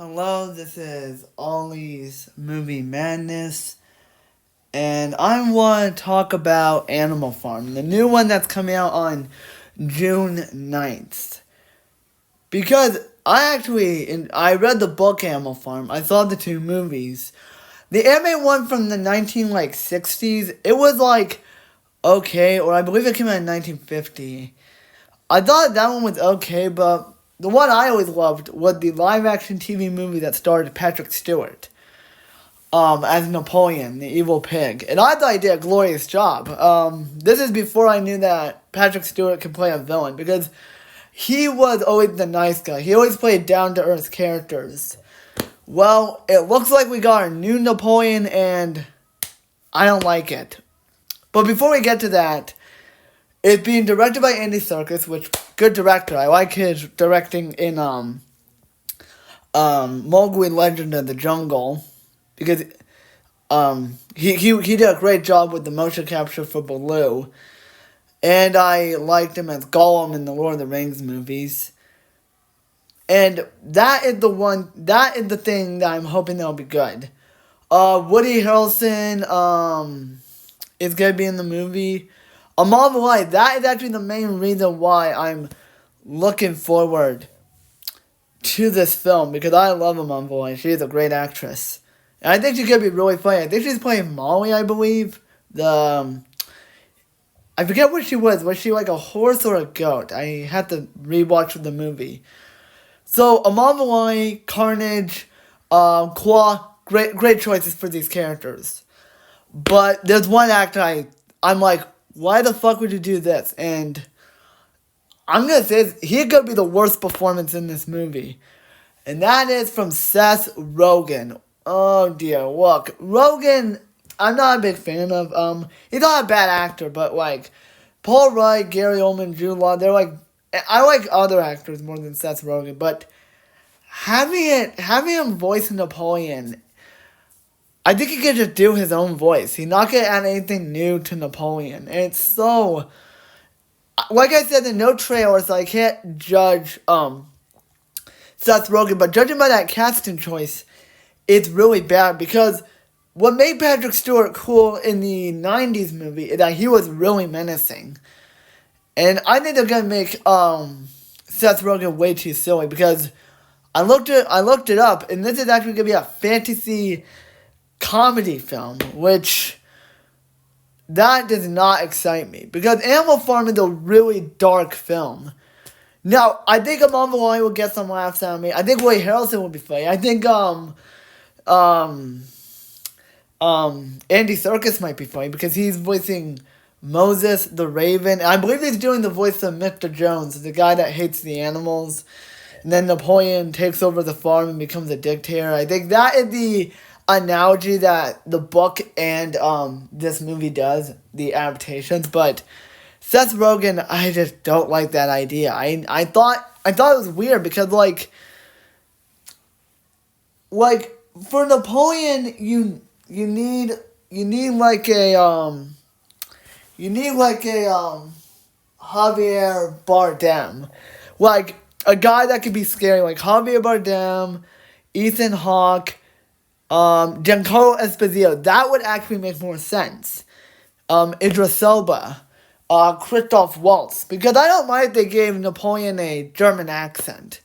Hello, this is Ollie's Movie Madness, and I want to talk about Animal Farm, the new one that's coming out on June 9th. Because I read the book Animal Farm, I saw the two movies. The anime one from the 60s, it was okay, or I believe it came out in 1950. I thought that one was okay, but the one I always loved was the live action TV movie that starred Patrick Stewart as Napoleon, the evil pig. And I thought he did a glorious job. This is before I knew that Patrick Stewart could play a villain, because he was always the nice guy. He always played down to earth characters. Well, it looks like we got a new Napoleon, and I don't like it. But before we get to that, it's being directed by Andy Serkis, which, good director. I like his directing in Mowgli Legend of the Jungle, because he did a great job with the motion capture for Baloo, and I liked him as Gollum in the Lord of the Rings movies. And that is the thing that I'm hoping that'll be good. Woody Harrelson is gonna be in the movie. Marvel Light, that is actually the main reason why I'm looking forward to this film, because I love Marvel Light. She is a great actress. And I think she could be really funny. I think she's playing Molly, I believe. I forget what she was. Was she like a horse or a goat? I had to rewatch the movie. So, Marvel Light, Carnage, Claw, great choices for these characters. But there's one actor I'm like, why the fuck would you do this? And I'm going to say he could be the worst performance in this movie. And that is from Seth Rogen. Oh dear, look. Rogen, I'm not a big fan of. He's not a bad actor, but Paul Rudd, Gary Oldman, Jude Law, I like other actors more than Seth Rogen, but having him voice Napoleon, I think he could just do his own voice. He's not going to add anything new to Napoleon. And it's so... Like I said, there's no trailer, so I can't judge Seth Rogen. But judging by that casting choice, it's really bad. Because what made Patrick Stewart cool in the 90s movie is that he was really menacing. And I think they're going to make Seth Rogen way too silly. Because I looked it up, and this is actually going to be a fantasy comedy film, which that does not excite me, because Animal Farm is a really dark film. Now, I think Marvel Light will get some laughs out of me. I think Woody Harrelson will be funny. I think Andy Serkis might be funny, because he's voicing Moses the Raven. And I believe he's doing the voice of Mr. Jones, the guy that hates the animals. And then Napoleon takes over the farm and becomes a dictator. I think that is the analogy that the book and this movie does, the adaptations. But Seth Rogen, I just don't like that idea. I thought it was weird, because for Napoleon, you need Javier Bardem, a guy that could be scary, like Javier Bardem, Ethan Hawke, Giancarlo Esposito. That would actually make more sense. Idris Elba, Christoph Waltz, because I don't mind if they gave Napoleon a German accent.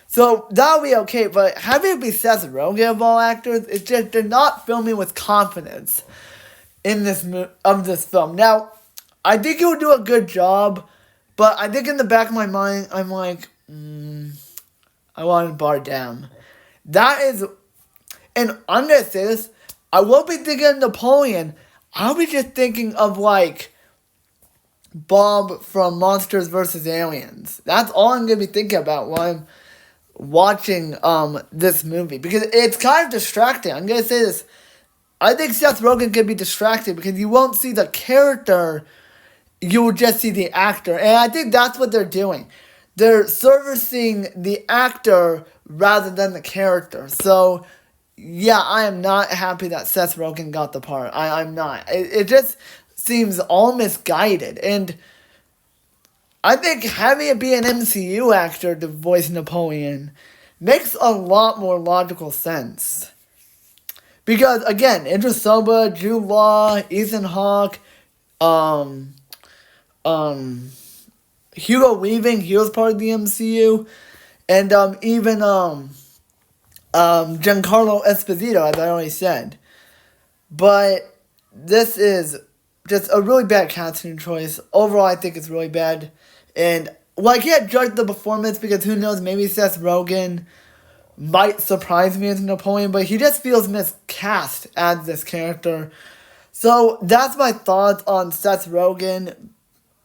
So that would be okay, but having it be Seth Rogen of all actors, it's just they're not filming with confidence in this film. Now, I think he will do a good job, but I think in the back of my mind, I'm like, I wanted Bardem. That is... And I'm going to say this, I won't be thinking of Napoleon. I'll be just thinking of, Bob from Monsters vs. Aliens. That's all I'm going to be thinking about while I'm watching this movie. Because it's kind of distracting. I'm going to say this. I think Seth Rogen could be distracted, because you won't see the character. You will just see the actor. And I think that's what they're doing. They're servicing the actor rather than the character. So... yeah, I am not happy that Seth Rogen got the part. I'm not. It just seems all misguided. And I think having it be an MCU actor to voice Napoleon makes a lot more logical sense. Because, again, Idris Elba, Jude Law, Ethan Hawke, um, Hugo Weaving, he was part of the MCU, and even Giancarlo Esposito, as I already said. But this is just a really bad casting choice. Overall, I think it's really bad. And, well, I can't judge the performance because who knows, maybe Seth Rogen might surprise me as Napoleon, but he just feels miscast as this character. So, that's my thoughts on Seth Rogen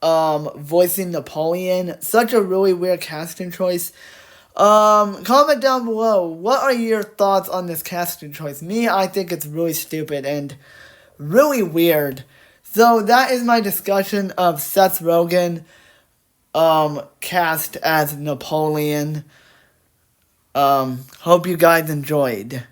voicing Napoleon. Such a really weird casting choice. Comment down below, what are your thoughts on this casting choice? Me, I think it's really stupid and really weird. So that is my discussion of Seth Rogen, cast as Napoleon. Hope you guys enjoyed.